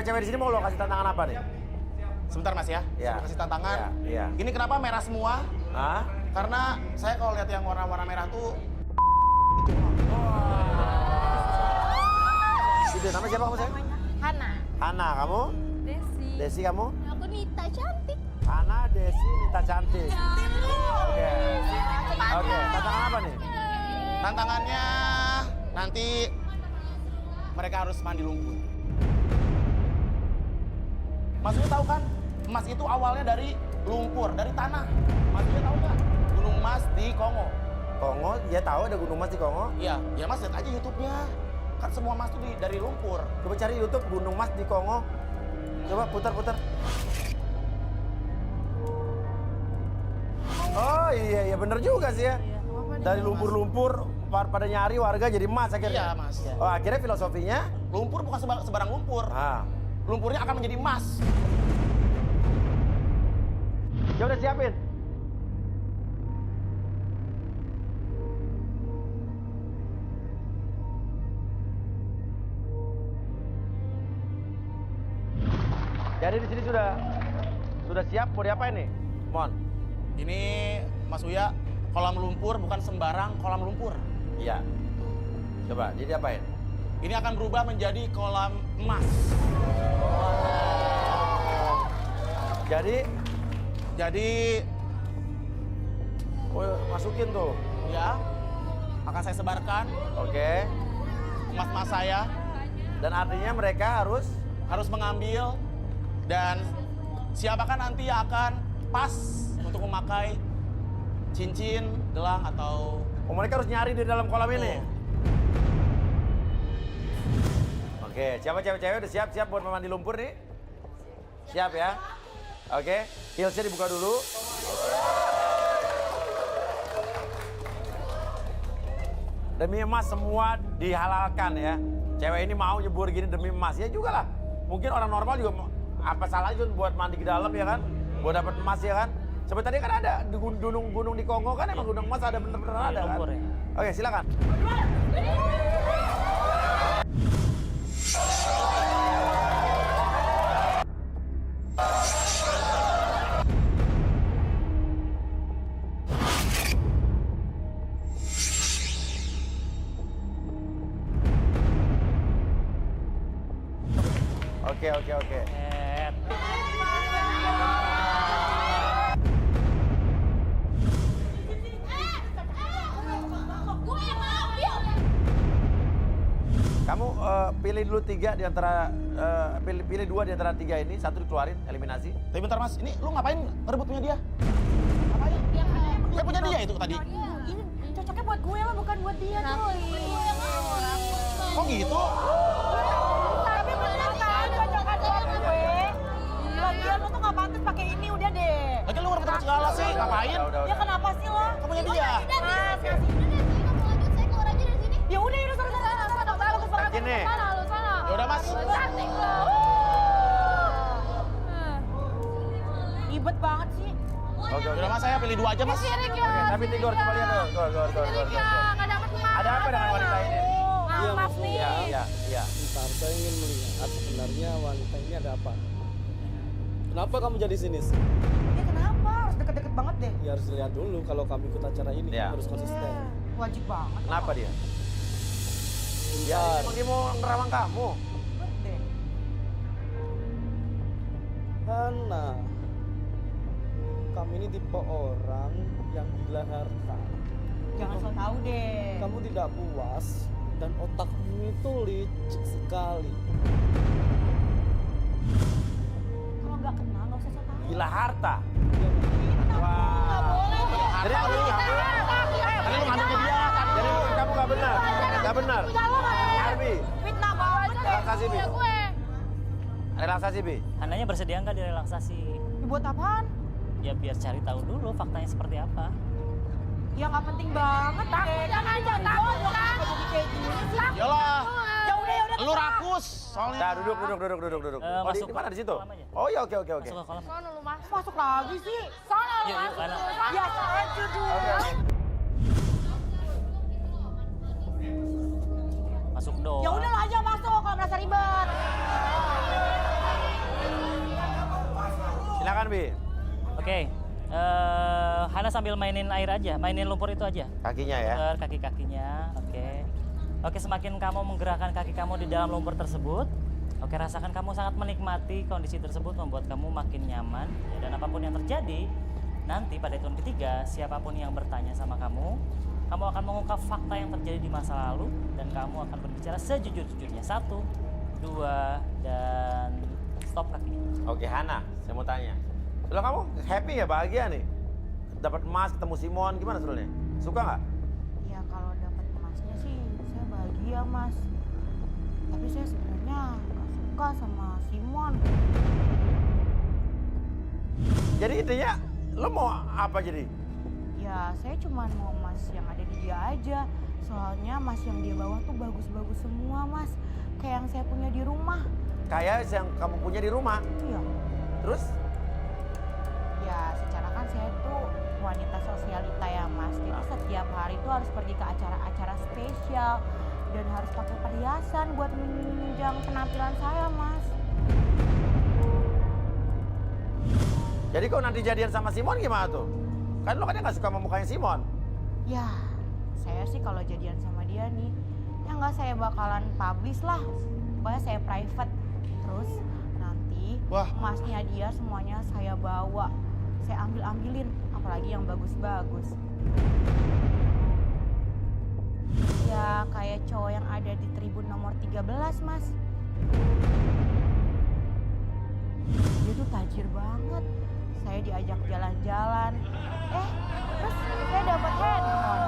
cewek-cewek di sini mau lo kasih tantangan apa nih? Sebentar Mas ya, Iya. saya mau kasih tantangan. Iya. Ini kenapa merah semua? Hah? Karena saya kalau lihat yang warna-warna merah tuh Itu nama siapa kamu sayang? Hana. Hana, kamu? Desi. Desi kamu? Aku Nita cantik. Hana, Desi, Nita cantik. Oke. Oke, tantangan apa nih? tantangannya nanti mereka harus mandi lumpur. Mas Uya tahu kan? Emas itu awalnya dari lumpur, dari tanah. Mas Uya tahu nggak? Gunung Emas di Kongo. Kongo, dia tahu ada gunung emas di Kongo. Iya, ya Mas lihat aja YouTube-nya. Kan semua emas itu dari lumpur. Coba cari YouTube gunung emas di Kongo. Coba putar-putar. Oh iya bener juga sih ya. Dari lumpur-lumpur pada nyari warga jadi emas akhirnya. Iya, Mas. Oh akhirnya filosofinya. Lumpur bukan sebarang lumpur. Ah. Lumpurnya akan menjadi emas. Ya udah siapin. Jadi di sini sudah siap mau diapain nih? Mon. Ini Mas Uya, kolam lumpur bukan sembarang kolam lumpur. Iya. Coba, jadi apain? Ini akan berubah menjadi kolam emas. Jadi, Oh, masukin tuh. ya, akan saya sebarkan Oke. emas-emas saya. Dan artinya mereka Harus mengambil dan siapakah nanti yang akan pas untuk memakai cincin, gelang, atau... oh, mereka harus nyari di dalam kolam ini. Oke, siapa cewek-cewek udah siap-siap buat mandi lumpur nih? Siap ya? Oke, heelsnya dibuka dulu. Demi emas semua dihalalkan ya. Cewek ini mau nyebur gini demi emas ya juga lah. Mungkin orang normal juga apa salahnya buat mandi ke dalam ya kan? Buat dapat emas ya kan? Seperti tadi kan ada di gunung di Kongo kan emang gunung emas ada bener-bener ada kan? Lumpur, ya. Oke, silakan. Oke. Kamu pilih dulu tiga di antara pilih dua di antara tiga ini, satu dikeluarin, eliminasi. Tapi bentar Mas, ini lu ngapain rebut punya dia? Ngapain? Ya punya dia itu tadi. Ini cocoknya buat gue lah, bukan buat dia tuh. Kok gitu? Tapi bener kan cocokan buat gue. Lagian lo tuh gak pantas pakai ini, udah deh. Lagi lu ngerebut segala sih, ngapain? Ya kenapa sih lo? Kamu punya dia. Mas, ya udah sana. Bagus banget. Gini. Ya udah Mas. Cantik lo. Ribet banget sih. Oke. Udah Mas, saya pilih dua aja Mas. Tapi tidur, coba lihat tuh. Keluar. Nggak dapet emas. Ada apa dengan wanita ini? Mas nih. Iya. Bentar, saya ingin melihat sebenarnya wanita ini ada apa. Kenapa kamu jadi sinis? Ya kenapa? Harus deket-deket banget deh. Ya harus lihat dulu kalau kami ikut acara ini Ya. harus konsisten. Wajib banget. Kenapa dia? Ya, Bentar, emang dia mau ngerawang kamu. Ribet deh. Hana. Kamu ini tipe orang yang gila harta. Jangan so tau deh. Kamu tidak puas dan otakmu itu licik sekali. Kalau nggak kenal nggak usah so tau. Gila harta. Ya, Wah. Jadi Harta lu. Tadi lu ngambil dia tadi. Jadi kamu nggak benar. Nggak benar. Arbi, Fitnah banget deh. relaksasi Bi. Relaksasi Bi. Ananya bersedia nggak direlaksasi? Dibuat apaan? Ya biar cari tahu dulu faktanya seperti apa. Ya nggak penting banget. Jangan takut kan. Jadi kayak gini sih. Yalah. Ya udah. Lu rakus soalnya. Nah, duduk. Oh, Masuk di mana di situ? kolam aja. Oh ya, oke. Masuk ke kolam. Sono lu masuk lagi sih. Sono lu Yuk, masuk. anak. Biasa aja dulu. Oke. Masuk doang. Ya udah lo aja masuk kalau merasa ribet. Silakan, Bi. Oke. Hana sambil mainin air aja, mainin lumpur itu aja. Kakinya ya. Putar kaki-kakinya, oke. Oke, semakin kamu menggerakkan kaki kamu di dalam lumpur tersebut, oke, rasakan kamu sangat menikmati kondisi tersebut, membuat kamu makin nyaman. Ya, dan apapun yang terjadi, nanti pada hitungan ketiga, siapapun yang bertanya sama kamu akan mengungkap fakta yang terjadi di masa lalu, dan kamu akan berbicara sejujur-jujurnya. 1, 2, dan stop kakinya. Oke, Hana, saya mau tanya. Setelah kamu happy ya, bahagia nih? Dapat emas, ketemu Simon, gimana sebenarnya? Suka nggak? Ya kalau dapat emasnya sih saya bahagia mas. Tapi saya sebenarnya nggak suka sama Simon. Jadi intinya, lo mau apa jadi? Ya saya cuma mau emas yang ada di dia aja. Soalnya emas yang dia bawa tuh bagus-bagus semua mas. Kayak yang saya punya di rumah. Kayak yang kamu punya di rumah. Iya. Terus? Ya secara kan saya tuh wanita sosialita ya mas. Jadi setiap hari tuh harus pergi ke acara-acara spesial. Dan harus pakai perhiasan buat menunjang penampilan saya mas. Jadi kau nanti jadian sama Simon gimana tuh? Kan lo kan nggak suka sama mukanya Simon. Ya saya sih kalau jadian sama dia nih, ya nggak saya bakalan publish lah. Pokoknya saya private. Terus nanti emasnya dia semuanya saya bawa. Saya ambil-ambilin, apalagi yang bagus-bagus. Ya kayak cowok yang ada di tribun nomor 13 mas. Dia tuh tajir banget. Saya diajak jalan-jalan. Terus saya dapat handphone.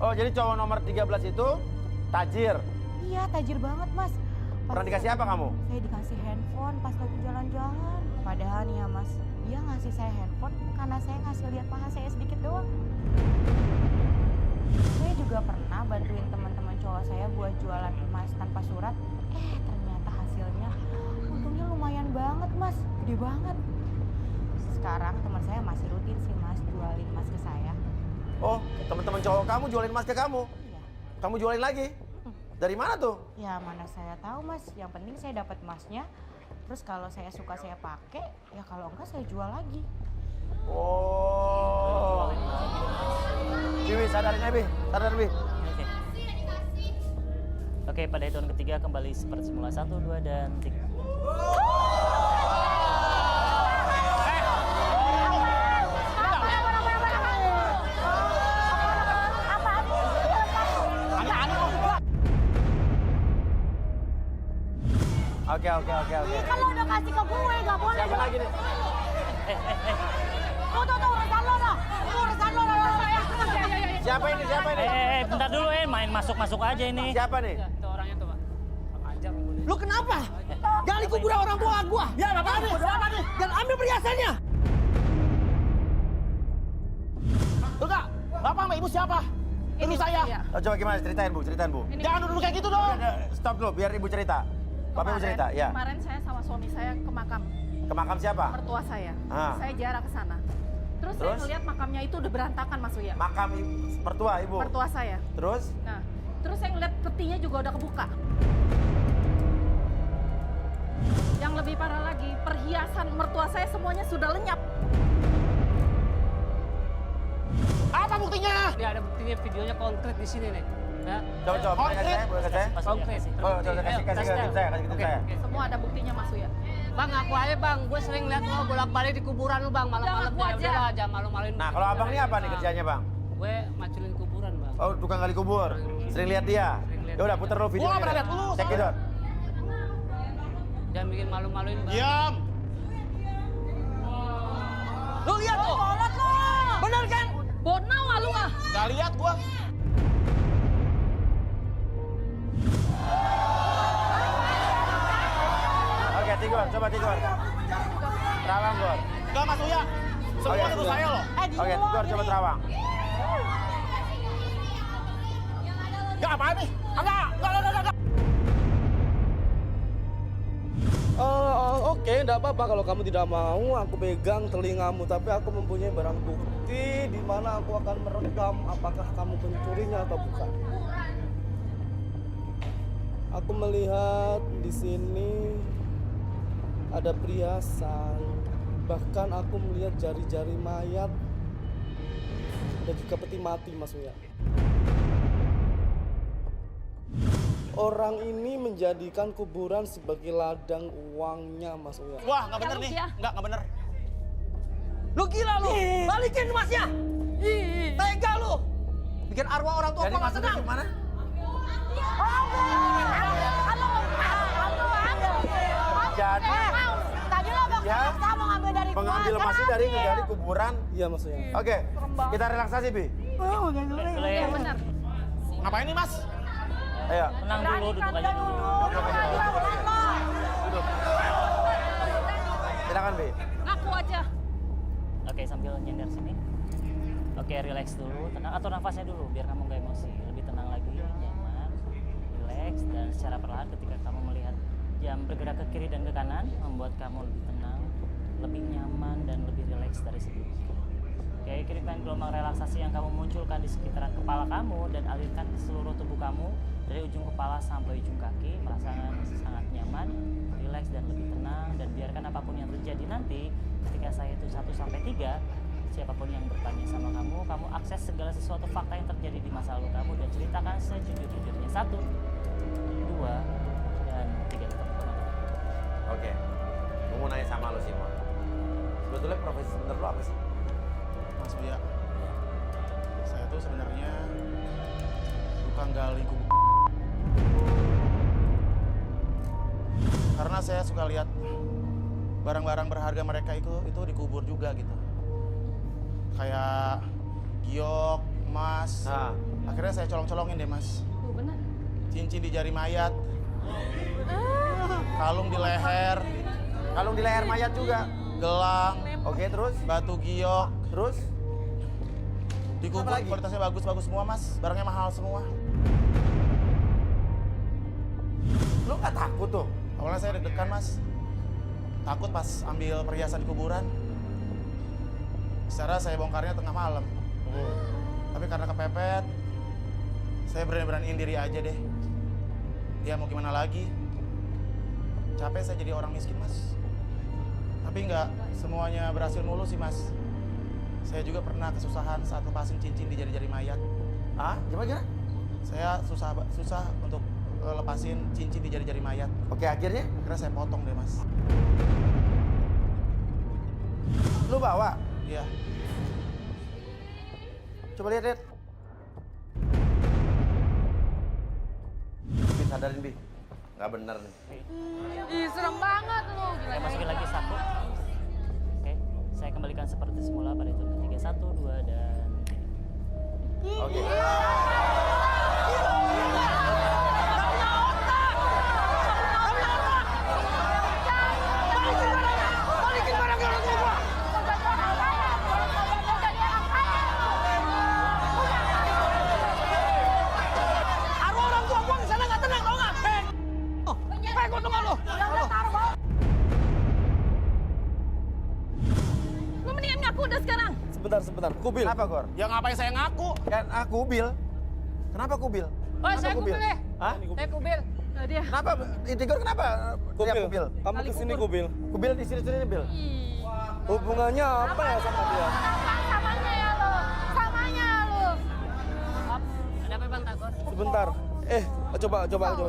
Oh, jadi cowok nomor 13 itu tajir. Iya, tajir banget mas. Pernah dikasih apa kamu? Saya dikasih handphone pas lagi jalan-jalan. Padahal nih ya mas, dia ngasih saya handphone karena saya ngasih lihat paha saya sedikit doang. Saya juga pernah bantuin teman-teman cowok saya buat jualan emas tanpa surat. Ternyata hasilnya untungnya lumayan banget mas, gede banget. Sekarang teman saya masih rutin sih mas jualin emas ke saya. Oh, teman-teman cowok kamu jualin emas ke kamu? Iya. Kamu jualin lagi? Dari mana tuh? Ya mana saya tahu mas, yang penting saya dapat emasnya. Terus kalau saya suka saya pakai, ya kalau enggak saya jual lagi. Oh. Bibi, sadarin Bi, sadar Bi. Oke. Oke, pada hitungan ketiga kembali seperti semula. 1, 2, dan 3. Oke. Kalau udah kasih ke gue, nggak boleh. Siapa lagi nih? Tuh, urusan lo dah. Urusan lo dah. Siapa ini? Bentar dulu, main masuk-masuk aja ini. Siapa nih? Itu orangnya tuh, Pak. Ajar. Lu kenapa? Gali kuburan orang tua gua. Ya, Bapak nih. Dan ambil perhiasannya. Tuh, Kak. Bapak sama Ibu siapa? Ini saya. Oh, coba gimana? Ceritain Bu. Jangan duduk kayak gitu dong. Stop dulu, biar Ibu cerita. Bapak Ibu cerita, ya. Kemarin saya sama suami saya ke makam Ke makam siapa? mertua saya. Ah. Saya ziarah ke sana. Terus saya Terus? ngeliat makamnya itu udah berantakan Mas Uya. Makam mertua Ibu. Mertua saya. Terus? Nah, terus saya ngeliat petinya juga udah kebuka. Yang lebih parah lagi, perhiasan mertua saya semuanya sudah lenyap. Apa buktinya? Dia ada buktinya, videonya konkret di sini nih. Ya. Coba, boleh kasih saya? Pas Konkret. kasih. Oh, coba kasih ke saya. Oke. Semua ada buktinya Mas Uya. Bang, aku aja bang, gue sering lihat lo bolak-balik di kuburan lu bang, malam-malam Jangan ya aja. udahlah aja malu-maluin. Nah, kalau abang ini apa nih kerjanya, Bang? Gue maculin kuburan bang. Oh, tukang gali kubur. Sering lihat dia. Ya udah, putar dulu video. Gua nggak pernah lihat lu, Cek it out. Jangan bikin malu-maluin bang. Diam. Lu lihat tuh. Kolot lo. Bener kan? Bonau lu ah. Gak lihat gua. Oke, Tigor, coba Tigor. Terawang, Gor. Gak Mas Uya. Semua Oke, itu sudah. saya loh. Oke, Tigor coba terawang. Gak apa nih? Enggak. Oke, enggak apa-apa kalau kamu tidak mau aku pegang telingamu, tapi aku mempunyai barang bukti di mana aku akan merekam apakah kamu pencurinya atau bukan. Aku melihat di sini ada perhiasan, bahkan aku melihat jari-jari mayat dan juga peti mati Mas Uya. Orang ini menjadikan kuburan sebagai ladang uangnya Mas Uya. Wah, nggak bener Ya, nih. ya. Nggak bener. Lu gila lu. Balikin emasnya. Tega lu. Bikin arwah orang tua Jadi gua nggak maksudnya tenang. gimana? Jadi Tadi lo Ya. mau ngambil dari mengambil emasnya dari kuburan. Iya Mas Uya. Oke, kita relaksasi, Bi. Boleh ya? Yang benar. Ngapain nih, Mas? Ayo. Tenang dulu, duduk aja dulu. Silakan, Bi. Ngaku aja. Oke, sambil nyender sini. Oke, relax dulu, tenang. Atur nafasnya dulu, biar kamu nggak emosi. Lebih tenang lagi, nyaman, relax. Dan secara perlahan ketika kamu melihat jam bergerak ke kiri dan ke kanan, membuat kamu lebih tenang, lebih nyaman, dan lebih relax dari sebelumnya. Oke, kirimkan gelombang relaksasi yang kamu munculkan di sekitaran kepala kamu dan alirkan ke seluruh tubuh kamu dari ujung kepala sampai ujung kaki, merasakan sangat nyaman, relax dan lebih tenang, dan biarkan apapun yang terjadi nanti ketika saya itu 1 sampai 3, siapapun yang bertanya sama kamu akses segala sesuatu fakta yang terjadi di masa lalu kamu dan ceritakan sejujur-jujurnya. 1, 2, dan 3. Oke. Gue mau nanya sama lo, Simon. Sebetulnya profesi sebenarnya lo apa sih? Mas Buya. Saya tuh sebenarnya tukang gali kubur. Karena saya suka lihat barang-barang berharga mereka itu dikubur juga gitu. Kayak giok, emas. Nah. Akhirnya saya colong-colongin deh, Mas. Oh, benar. Cincin di jari mayat. Kalung di leher, Kalung di leher mayat juga. gelang, Oke, terus? batu giok. Terus? Dikubur Apa lagi? kualitasnya bagus-bagus semua, Mas. Barangnya mahal semua. Lo nggak takut tuh? Awalnya saya deg-degan, Mas. Takut pas ambil perhiasan di kuburan. Secara saya bongkarnya tengah malam. Tapi karena kepepet, saya berani-beraniin diri aja deh. Ya mau gimana lagi? Capek saya jadi orang miskin, Mas. Tapi nggak semuanya berhasil mulu sih, Mas. Saya juga pernah kesusahan saat lepasin cincin di jari-jari mayat. Ah, gimana? Saya susah untuk lepasin cincin di jari-jari mayat. Oke, akhirnya Akhirnya saya potong deh, Mas. lo bawa. Iya. Coba lihat. Bi, sadarin, Bi. Nggak bener nih. Ih, serem banget lu. Gila. Saya masukin lagi 1. Oke, saya kembalikan seperti semula pada hitungan 3, 1, 2, dan 3. Oke. Balikin barangnya orang tua gua. Arwah orang tua gua di sana nggak tenang, tau nggak? Gua tuh nggak lo. Lu mendingan ngaku udah sekarang. Sebentar, Kubil. Kenapa, Gor? Ya ngapain saya ngaku? Kan aku Bil. Kenapa Kubil? Oh, Kenapa saya Kubil ya. Hah? Saya Kubil. Nah, dia. Kenapa? Intigor kenapa? Kubil. Ya, Kubil. Kamu kesini Kubil. Kubil di sini, Bil. Hubungannya apa ya sama dia? Samanya ya lu. Samanya lu. Ada apa Bang Tagor? Sebentar.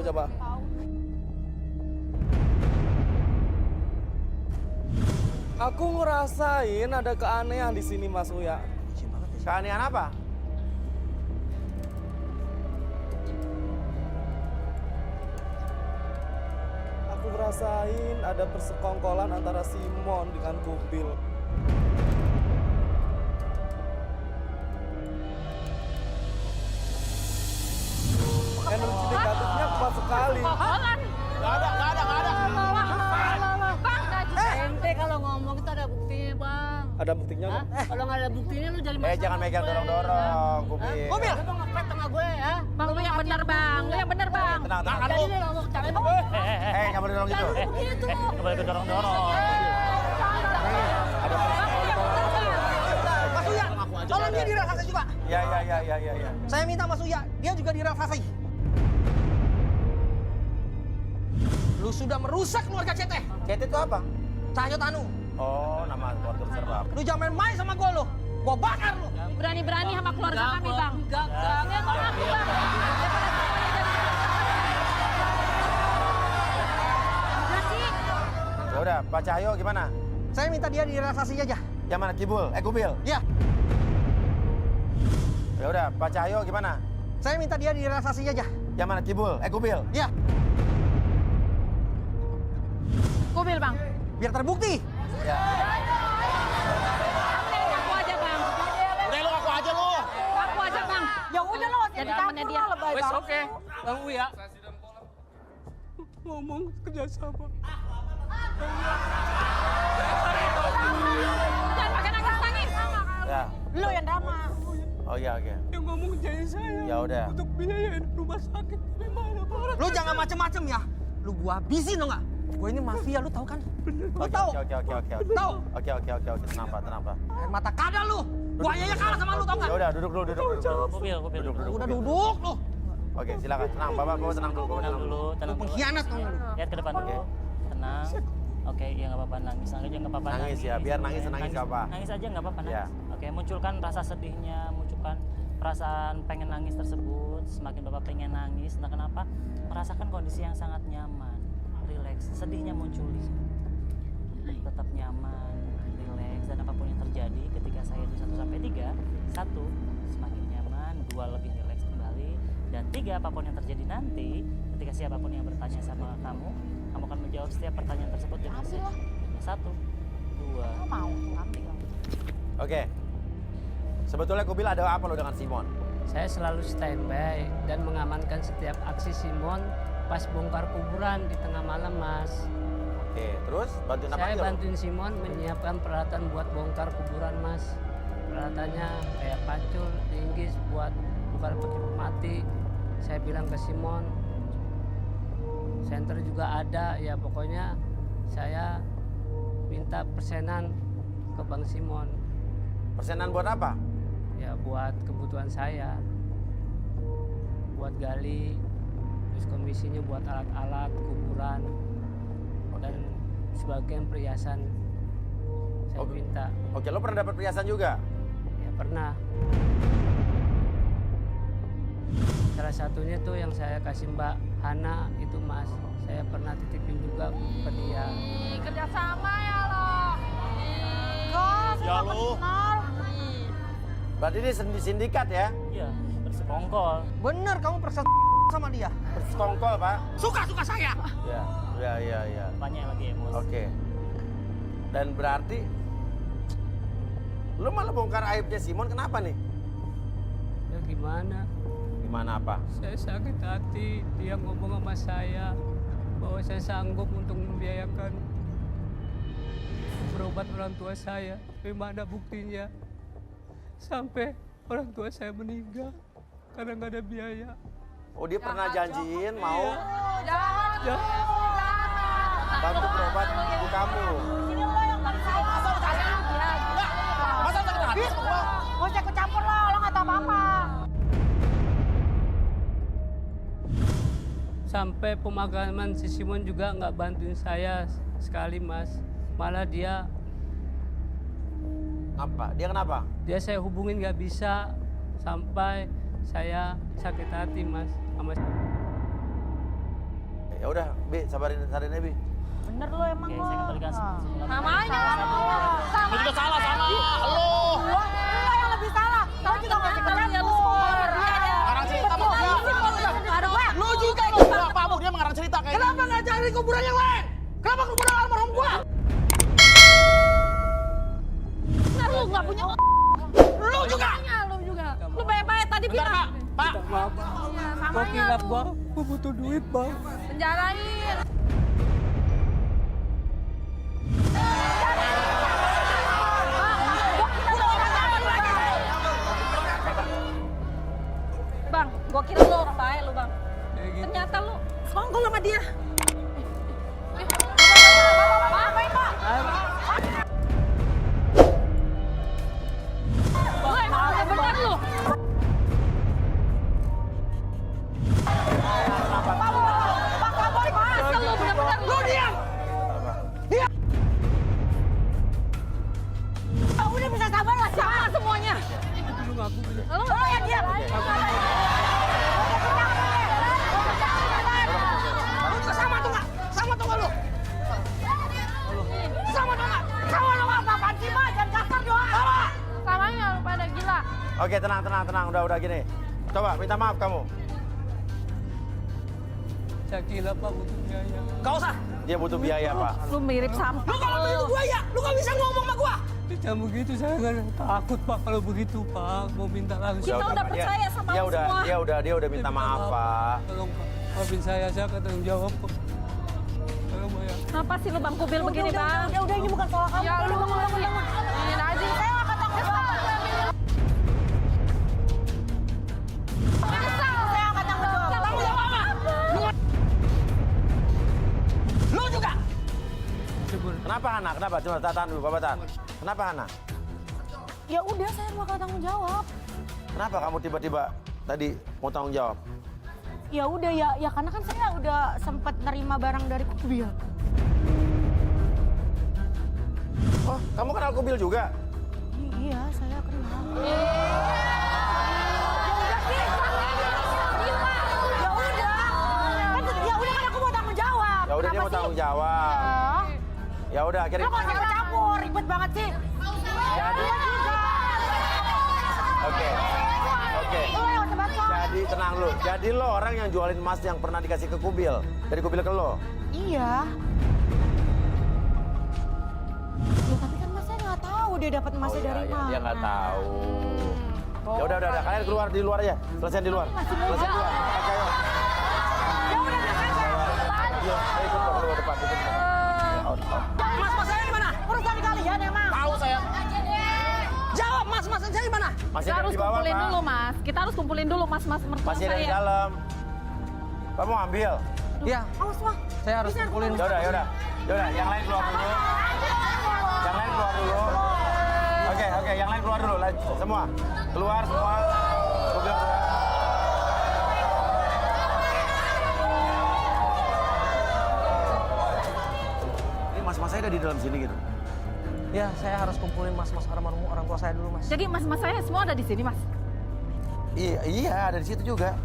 Coba. Aku ngerasain ada keanehan di sini Mas Uya. Keanehan apa? Aku ngerasain ada persekongkolan antara Simon dengan Kubil. Energi negatifnya kuat sekali. Kokolan. Nggak ada. Bang, Ente kalau ngomong itu ada buktinya, Bang. Ada buktinya nggak? Kalau nggak ada buktinya lu jadi masalah. Jangan megang dorong-dorong, Kubil. Mobil. Lu mau ngepet sama gue ya? Bang, lu yang benar, Bang. Lu yang benar, Bang. Tenang. Jadi dia ngomong cara itu. Nggak boleh dorong gitu. Kembali ke dorong-dorong. Mas Uya, tolong dia direlaksasi juga. Ya. Saya minta Mas Uya, dia juga direlaksasi. Lu sudah merusak keluarga CT. CT itu apa? Cahyo Tanu. Oh, nama keluarga besar Bapak. Lu jangan main-main sama gua lu. Gua bakar lu. Berani-berani sama keluarga kami, Bang. Enggak. Ya udah, Pak Cahyo gimana? Saya minta dia direlaksasi aja. Yang mana Kibul? Kubil? Iya. Ya udah, Pak Cahyo gimana? Saya minta dia direlaksasi aja. Yang mana Kibul? Kubil? Iya. Kubil, Bang. Biar terbukti. Ya. Aku aja, Bang. Udah lu aku aja lu. Aku aja, Bang. Ya udah lo, Jadi jadi temennya campur dia. lo lebay Wes banget. oke, Bang Uya. Ngomong kerjasama. Jangan pakai nangis-nangis. Ya. Lo yang drama. Oh iya, oke. Yang ngomong jaya saya. Ya udah. Untuk biayain rumah sakit. Gimana Pak? Lu jangan macem-macem ya. Lu gua habisin dong nggak? Gua ini mafia, lu tahu kan? Lu tahu? Oke. Tahu? Oke. Tenang, Pak. Air mata kadal lu. Gua aja kalah sama lu, tahu nggak? Ya udah, duduk dulu. Kubil. Udah duduk lu. Oke, silakan. Tenang, Bapak tenang dulu. Tenang dulu. Lu pengkhianat dong lu. Lihat ke depan dulu. Tenang. Oke, ya nggak apa-apa nangis aja nggak apa-apa. Nangis ya, biar nangis nggak apa. Nangis aja nggak apa-apa nangis. Ya. Oke, munculkan rasa sedihnya, munculkan perasaan pengen nangis tersebut. Semakin bapak pengen nangis, entah kenapa merasakan kondisi yang sangat nyaman, rileks. Sedihnya muncul, tetap nyaman, rileks dan apapun yang terjadi ketika saya di 1 sampai 3, 1 semakin nyaman, 2 lebih rileks kembali, dan 3 apapun yang terjadi nanti ketika siapapun yang bertanya sama kamu akan menjawab setiap pertanyaan tersebut dengan Ambil lah. 1, 2. Lo mau ambil lo. Oke. Sebetulnya Kubil ada apa lo dengan Simon? Saya selalu standby dan mengamankan setiap aksi Simon pas bongkar kuburan di tengah malam, Mas. Oke, terus bantuin apa Saya aja lo? bantuin Simon menyiapkan peralatan buat bongkar kuburan, Mas. Peralatannya kayak pacul, linggis buat bongkar peti mati. Saya bilang ke Simon, senter juga ada, ya pokoknya saya minta persenan ke Bang Simon. Persenan buat apa? Ya buat kebutuhan saya, buat gali, terus komisinya buat alat-alat kuburan dan sebagian perhiasan saya Oke. minta. Oke, lo pernah dapat perhiasan juga? Ya pernah. Salah satunya tuh yang saya kasih Mbak Hana itu, Mas, saya pernah titipin juga ke dia. Ih, kerjasama ya lo. Kok, Ya suka lo. kenal. Berarti ini sindikat ya? Iya, bersekongkol. Bener kamu persen sama dia. Bersekongkol, Pak. Suka saya. Ya. Banyak lagi emosi. Oke. Dan berarti lo malah bongkar aibnya Simon, kenapa nih? Ya gimana? Gimana apa? Saya sakit hati, dia ngomong sama saya bahwa saya sanggup untuk membiayakan berobat orang tua saya. Tapi mana buktinya? Sampai orang tua saya meninggal karena nggak ada biaya. Oh, dia pernah janjiin mau Ya, bantu berobat ibu kamu. Sini lo yang paling salah. Masa sakit hati sama gua? Gak usah ikut campur lo gak tau apa-apa. sampai pemakaman si Simon juga nggak bantuin saya sekali, Mas. Malah dia Apa? Dia kenapa? saya hubungin nggak bisa sampai saya sakit hati, Mas. Sama Ya udah, Bi, sabarin Bi. Bener lo emang Oke, lo. saya kembalikan Namanya Lu juga salah sama lu. Lo yang lebih salah. Lo juga gak ikut campur. Ngarang cerita sama dia. Lu juga lu. Pak Bu, dia mengarang cerita kayak Kenapa nggak cari kuburan yang lain? Kenapa kuburan almarhum gua? Nah, lu nggak punya. Lu juga. Lu juga. Lu baik-baik tadi Bentar, bilang. Pak. Pak. Iya, Kok samanya kira lu. gua butuh duit, Bang. Penjarain. Bang, gua kira lu orang baik lu, Bang. Ternyata lu sekongkol sama dia. Apa itu? Lu emang bener lu. Masa aku. Lu ngapain dia? Lu juga sama tuh nggak? Sama tuh nggak lu? Sama tuh nggak? Sama lu nggak? Apaan sih, Mas? Jangan kasar doang. Samanya lu pada gila. Oke, tenang. Udah gini. Coba minta maaf kamu. Saya gila Pak butuh biaya. Gak usah. Dia butuh biaya, Pak. Lu mirip sampah. Lu kalau perlu gua ya, lu nggak bisa ngomong sama gua. Tidak begitu saya nggak takut Pak kalau begitu Pak. Mau minta langsung. Kita udah Pak. percaya sama lu semua. Dia udah minta maaf, Pak. Tolong Pak, maafin saya akan tanggung jawab kok. Tolong Pak ya. Kenapa sih lu Bang Kubil begini, Bang? Udah, ini bukan salah kamu. Ya lu bangun. Ingin aja. Saya nggak kata kesal. Saya nggak tanggung jawab. Tanggung jawab apa? Lu juga. Kenapa Hana? Kenapa? Cuma tahan dulu, Bapak tahan. Kenapa Hana? Ya udah, saya bakal tanggung jawab. Kenapa kamu tiba-tiba tadi mau tanggung jawab? Ya udah ya karena kan saya udah sempat nerima barang dari Kubil. Oh, kamu kenal Kubil juga? Iya, saya kenal. Ya udah kan aku mau tanggung jawab. Ya udah dia mau tanggung jawab. Ya udah akhirnya. Lo kok saya campur, ribet banget sih. Oke. Jadi tenang lu. Jadi lo orang yang jualin emas yang pernah dikasih ke Kubil. Dari Kubil ke lo. Iya. Ya tapi kan mas saya nggak tahu dia dapat emasnya dari mana. Dia nggak tahu. Ya udah. Kalian keluar di luar aja. Selesai di luar. Selesai di luar. Oke, ayo. Ya udah Ayo, ikut ke luar depan. Mas saya di mana? urusan kalian emang. Tahu saya. Jawab, Mas saya di mana? Masih Kita ada harus di bawah, kumpulin Pak. dulu, Mas. Kita harus kumpulin dulu, Mas mertua Masih ada di saya. dalam. Kamu ambil. Iya, Awas mah. saya harus kumpulin. Ya udah. Yang lain keluar dulu. Oke, yang lain keluar dulu. Semua. Keluar semua. Kubil keluar. Ini mas-mas saya ada di dalam sini gitu. Ya, saya harus kumpulin mas-mas orang tua saya dulu, Mas. Jadi mas-mas saya semua ada di sini, Mas. Iya, ada di situ juga.